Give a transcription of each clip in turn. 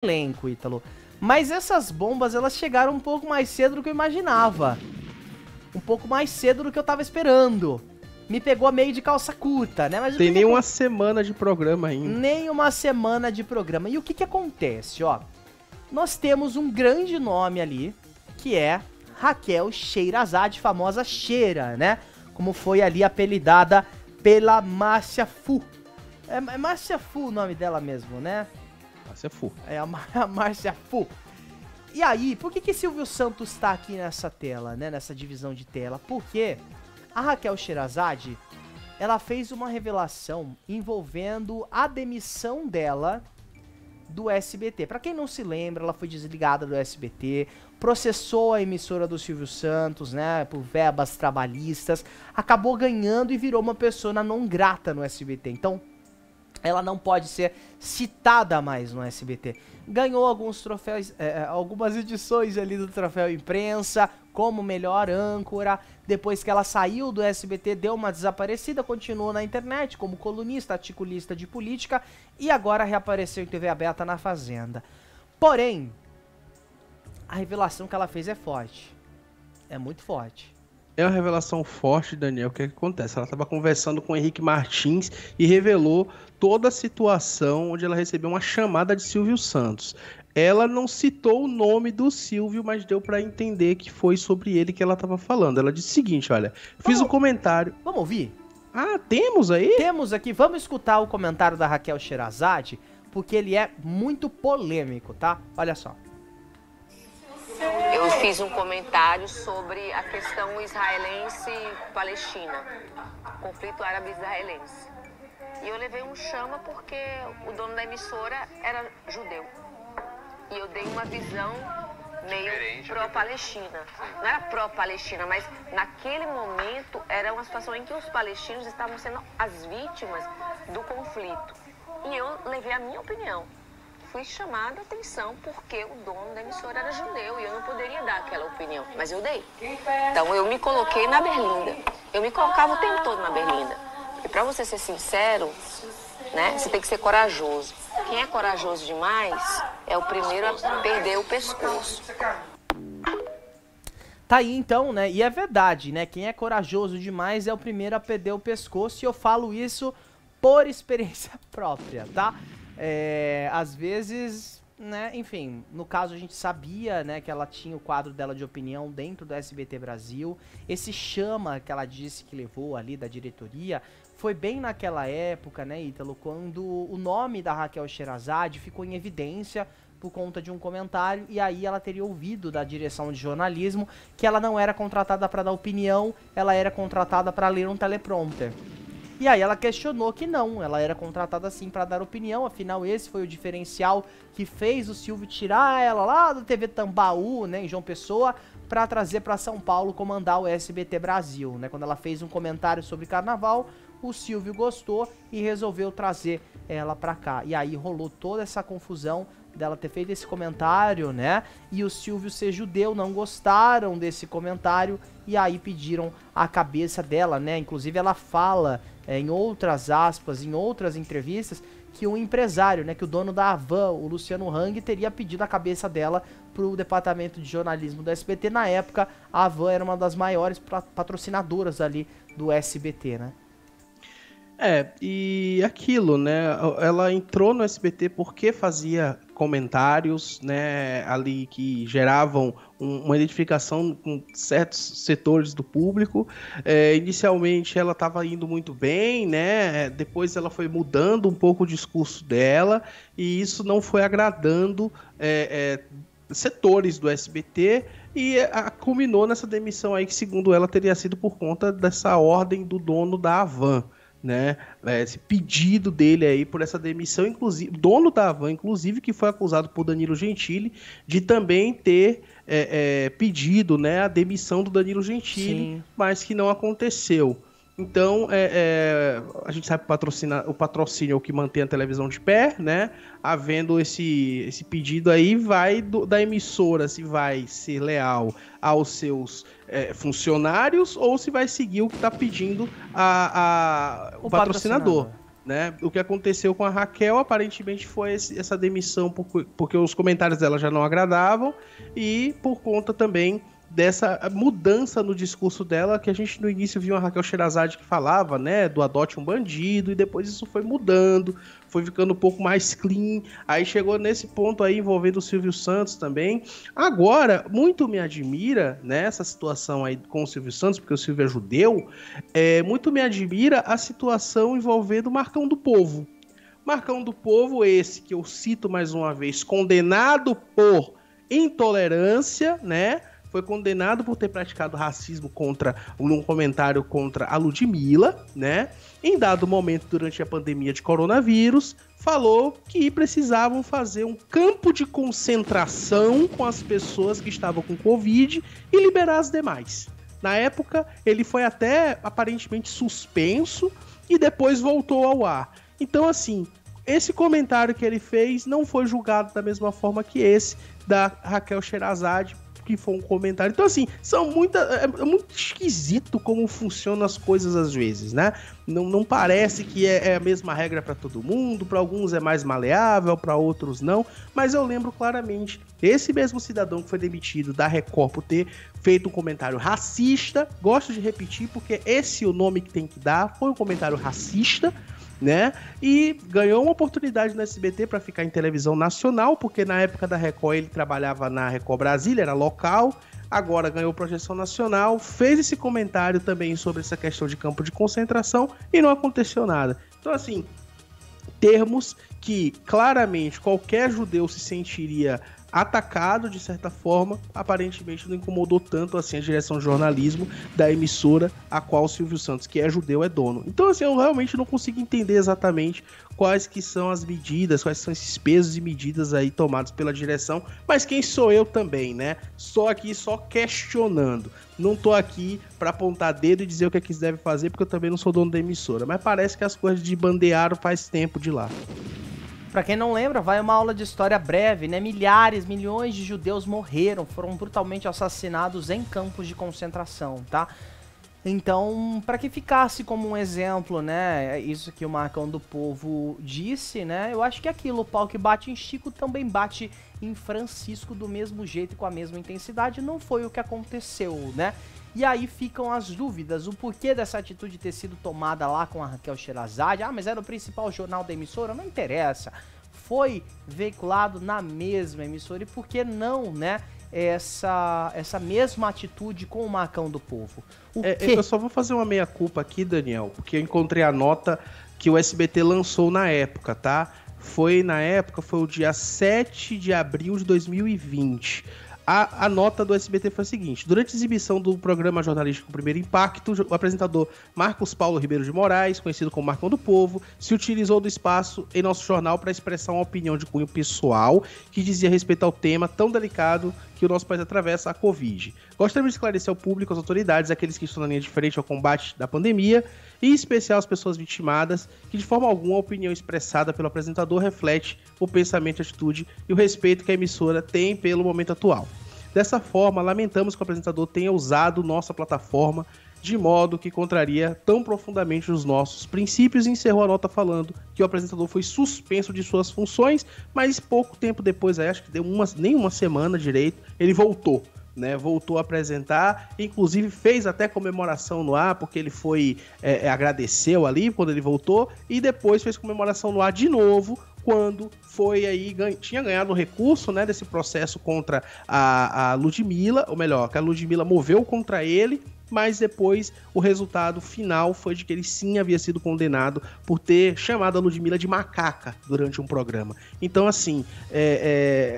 elenco, Ítalo. Mas essas bombas, elas chegaram um pouco mais cedo do que eu imaginava. Um pouco mais cedo do que eu tava esperando. Me pegou meio de calça curta, né? Mas tem nem uma semana de programa ainda. Nem uma semana de programa. E o que acontece, ó? Nós temos um grande nome ali, que é Raquel Sheherazade, famosa Cheira, né? Como foi ali apelidada pela Márcia Fu. É Márcia Fu o nome dela mesmo, né? Márcia Fu. É a Márcia Fu. E aí, por que Silvio Santos tá aqui nessa tela, né? Nessa divisão de tela? Porque a Raquel Sheherazade, ela fez uma revelação envolvendo a demissão dela do SBT. Pra quem não se lembra, ela foi desligada do SBT, processou a emissora do Silvio Santos, né, por verbas trabalhistas, acabou ganhando e virou uma pessoa não grata no SBT. Então, ela não pode ser citada mais no SBT. Ganhou alguns troféus, algumas edições ali do Troféu Imprensa, como melhor âncora. Depois que ela saiu do SBT, deu uma desaparecida, continuou na internet como colunista, articulista de política e agora reapareceu em TV aberta na Fazenda. Porém, a revelação que ela fez é forte. É muito forte. É uma revelação forte, Daniel. O que acontece? Ela estava conversando com o Henrique Martins e revelou toda a situação onde ela recebeu uma chamada de Silvio Santos. Ela não citou o nome do Silvio, mas deu para entender que foi sobre ele que ela estava falando. Ela disse o seguinte, olha, fiz um comentário... Vamos ouvir? Ah, temos aí? Temos aqui, vamos escutar o comentário da Raquel Sheherazade, porque ele é muito polêmico, tá? Olha só. Eu fiz um comentário sobre a questão israelense-palestina, conflito árabe-israelense. E eu levei um chama porque o dono da emissora era judeu. E eu dei uma visão meio pró-palestina. Não era pró-palestina, mas naquele momento era uma situação em que os palestinos estavam sendo as vítimas do conflito. E eu levei a minha opinião. Fui chamada a atenção porque o dono da emissora era judeu e eu não poderia dar aquela opinião, mas eu dei. Então eu me coloquei na berlinda. Eu me colocava o tempo todo na berlinda. E para você ser sincero, né, você tem que ser corajoso. Quem é corajoso demais é o primeiro a perder o pescoço. Tá aí então, né? E é verdade, né? Quem é corajoso demais é o primeiro a perder o pescoço e eu falo isso por experiência própria, tá? Às vezes, né, enfim, no caso a gente sabia, né, que ela tinha o quadro dela de opinião dentro do SBT Brasil. Esse chama que ela disse que levou ali da diretoria foi bem naquela época, né, Ítalo, quando o nome da Raquel Sheherazade ficou em evidência por conta de um comentário, e aí ela teria ouvido da direção de jornalismo que ela não era contratada para dar opinião, ela era contratada para ler um teleprompter. E aí ela questionou que não, ela era contratada sim para dar opinião, afinal esse foi o diferencial que fez o Silvio tirar ela lá do TV Tambaú, né, em João Pessoa, para trazer para São Paulo comandar o SBT Brasil, né? Quando ela fez um comentário sobre carnaval, o Silvio gostou e resolveu trazer ela para cá. E aí rolou toda essa confusão dela ter feito esse comentário, né? E o Silvio ser judeu, não gostaram desse comentário e aí pediram a cabeça dela, né? Inclusive ela fala em outras aspas, em outras entrevistas, que um empresário, né, que o dono da Havan, o Luciano Hang, teria pedido a cabeça dela pro departamento de jornalismo do SBT. Na época, a Havan era uma das maiores patrocinadoras ali do SBT, né? E aquilo, né? Ela entrou no SBT porque fazia comentários, né, ali que geravam uma identificação com certos setores do público. Inicialmente ela estava indo muito bem, né? Depois ela foi mudando um pouco o discurso dela e isso não foi agradando setores do SBT e culminou nessa demissão aí que, segundo ela, teria sido por conta dessa ordem do dono da Havan, né, esse pedido dele aí por essa demissão, inclusive, dono da Havan, inclusive, que foi acusado por Danilo Gentili de também ter pedido, né, a demissão do Danilo Gentili, sim, mas que não aconteceu. Então, a gente sabe que o patrocínio é o que mantém a televisão de pé, né? Havendo esse pedido aí, vai da emissora se vai ser leal aos seus funcionários ou se vai seguir o que está pedindo o patrocinador. né? O que aconteceu com a Raquel aparentemente foi essa demissão porque os comentários dela já não agradavam e por conta também dessa mudança no discurso dela, que a gente no início viu a Raquel Sherazade que falava, né, do adote um bandido, e depois isso foi mudando, foi ficando um pouco mais clean, aí chegou nesse ponto aí envolvendo o Silvio Santos também. Agora, muito me admira, né, essa situação aí com o Silvio Santos, porque o Silvio é judeu, muito me admira a situação envolvendo o Marcão do Povo. Marcão do Povo, esse que eu cito mais uma vez, condenado por intolerância, né, foi condenado por ter praticado racismo num comentário contra a Ludmilla, né? Em dado momento, durante a pandemia de coronavírus, falou que precisavam fazer um campo de concentração com as pessoas que estavam com Covid e liberar as demais. Na época, ele foi até aparentemente suspenso e depois voltou ao ar. Então, assim, esse comentário que ele fez não foi julgado da mesma forma que esse da Raquel Sherazade, que foi um comentário. Então, assim, é muito esquisito como funcionam as coisas às vezes, né? Não parece que é a mesma regra para todo mundo, para alguns é mais maleável, para outros não, mas eu lembro claramente, esse mesmo cidadão que foi demitido da Record por ter feito um comentário racista, gosto de repetir porque esse é o nome que tem que dar, foi um comentário racista, né? E ganhou uma oportunidade no SBT para ficar em televisão nacional, porque na época da Record ele trabalhava na Record Brasília, era local, agora ganhou projeção nacional, fez esse comentário também sobre essa questão de campo de concentração e não aconteceu nada. Então, assim, termos que claramente qualquer judeu se sentiria atacado de certa forma, aparentemente não incomodou tanto assim a direção de jornalismo da emissora a qual o Silvio Santos, que é judeu, é dono. Então, assim, eu realmente não consigo entender exatamente quais que são as medidas, quais são esses pesos e medidas aí tomados pela direção, mas quem sou eu também, né? Só aqui, só questionando. Não tô aqui para apontar dedo e dizer o que é que eles devem fazer, porque eu também não sou dono da emissora, mas parece que as coisas de bandearam faz tempo de lá. Pra quem não lembra, vai uma aula de história breve, né? Milhões de judeus morreram, foram brutalmente assassinados em campos de concentração, tá? Então, para que ficasse como um exemplo, né? Isso que o Marcão do Povo disse, né? Eu acho que aquilo, o pau que bate em Chico também bate em Francisco do mesmo jeito e com a mesma intensidade. Não foi o que aconteceu, né? E aí ficam as dúvidas, o porquê dessa atitude ter sido tomada lá com a Raquel Sherazade. Ah, mas era o principal jornal da emissora? Não interessa. Foi veiculado na mesma emissora e por que não, né? Essa mesma atitude com o Marcão do Povo. Eu só vou fazer uma meia-culpa aqui, Daniel, porque eu encontrei a nota que o SBT lançou na época, tá? Foi o dia 7 de abril de 2020. A nota do SBT foi a seguinte: durante a exibição do programa jornalístico Primeiro Impacto, o apresentador Marcos Paulo Ribeiro de Moraes, conhecido como Marcão do Povo, se utilizou do espaço em nosso jornal para expressar uma opinião de cunho pessoal que dizia respeito ao tema tão delicado que o nosso país atravessa, a Covid. Gostaríamos de esclarecer ao público, às autoridades, aqueles que estão na linha de frente ao combate da pandemia, e em especial as pessoas vitimadas, que de forma alguma a opinião expressada pelo apresentador reflete o pensamento, a atitude e o respeito que a emissora tem pelo momento atual. Dessa forma, lamentamos que o apresentador tenha usado nossa plataforma de modo que contraria tão profundamente os nossos princípios e encerrou a nota falando que o apresentador foi suspenso de suas funções, mas pouco tempo depois, aí, acho que deu nem uma semana direito, ele voltou. Né, voltou a apresentar, inclusive fez até comemoração no ar, porque ele foi, agradeceu ali quando ele voltou, e depois fez comemoração no ar de novo, quando foi aí, tinha ganhado um recurso, né, desse processo contra a Ludmilla, ou melhor, que a Ludmilla moveu contra ele, mas depois o resultado final foi de que ele sim havia sido condenado por ter chamado a Ludmilla de macaca durante um programa. Então, assim,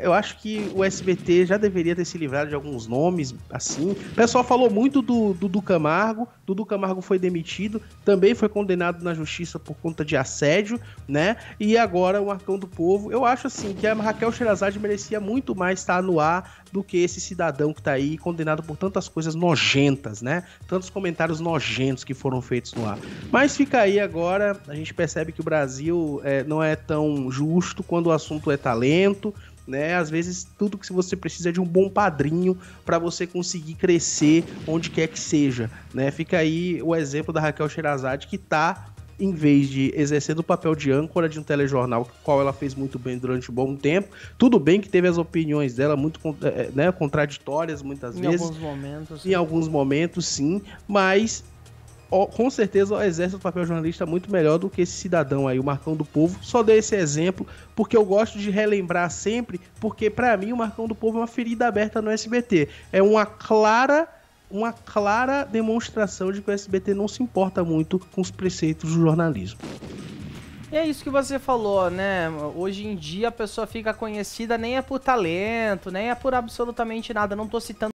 eu acho que o SBT já deveria ter se livrado de alguns nomes, assim. O pessoal falou muito do Dudu Camargo. Dudu Camargo foi demitido, também foi condenado na justiça por conta de assédio, né? E agora o Marcão do Povo. Eu acho, assim, que a Raquel Sherazade merecia muito mais estar no ar do que esse cidadão que tá aí condenado por tantas coisas nojentas, né? Tantos comentários nojentos que foram feitos no ar. Mas fica aí agora, a gente percebe que o Brasil não é tão justo quando o assunto é talento, né? Às vezes tudo que você precisa é de um bom padrinho para você conseguir crescer onde quer que seja, né? Fica aí o exemplo da Raquel Sherazade, que tá em vez de exercer o papel de âncora de um telejornal, qual ela fez muito bem durante um bom tempo. Tudo bem que teve as opiniões dela muito contraditórias muitas vezes. Em alguns momentos, sim. Mas, com certeza, ela exerce o papel jornalista muito melhor do que esse cidadão aí, o Marcão do Povo. Só dei esse exemplo porque eu gosto de relembrar sempre, porque pra mim o Marcão do Povo é uma ferida aberta no SBT. É uma clara demonstração de que o SBT não se importa muito com os preceitos do jornalismo. E é isso que você falou, né? Hoje em dia a pessoa fica conhecida nem é por talento, nem é por absolutamente nada. Não tô citando